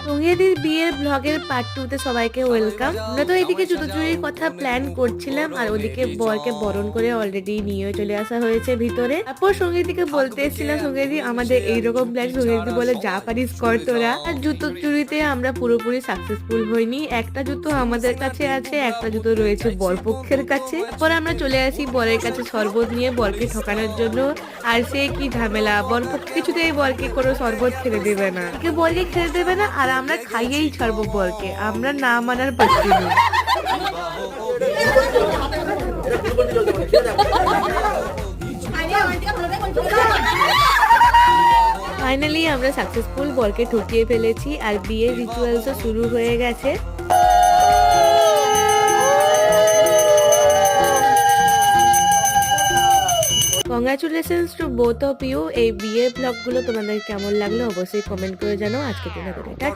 সঙ্গীদের বিয়ের ব্লগের পার্ট 2 তে সবাইকে ওয়েলকাম। আমরা তো এদিকে জুতো চুরির কথা প্ল্যান করছিলাম আর ওদিকে বরকে বরণ করে অলরেডি নিয়ে চলে আসা হয়েছে ভিতরে। তারপর সঙ্গীদিকে বলতে এসেছিলাম, সঙ্গীদি আমাদের এইরকম প্ল্যান। সঙ্গীদি বলে যা পারিস কর তোরা। আর জুতো চুরিতে আমরা পুরোপুরি সাকসেসফুল হইনি। একটা জুতো আমাদের কাছে আছে, একটা জুতো রয়েছে বরপক্ষের কাছে। তারপর আমরা চলে আসি বরের কাছে শরবত নিয়ে বরকে ঠকানোর জন্য। আর সে কি ঝামেলা, বরপক্ষ কিছুতেই বরকে কোনো শরবত খেতে দেবে না, বরকে খেতে দেবে না। আর আমরা খাইয়েই ছাড়বো বরকে, আমরা না মানার পাচ্ছি না। ফাইনালি আমরা সাকসেসফুল, বরকে ঠকিয়ে ফেলেছি আর বিয়ের রিচুয়ালসও শুরু হয়ে গেছে। Congratulations to both of you. এই বিয়ের ব্লগগুলো তোমাদের কেমন লাগলো অবশ্যই কমেন্ট করে জানাও। আজকে দিনে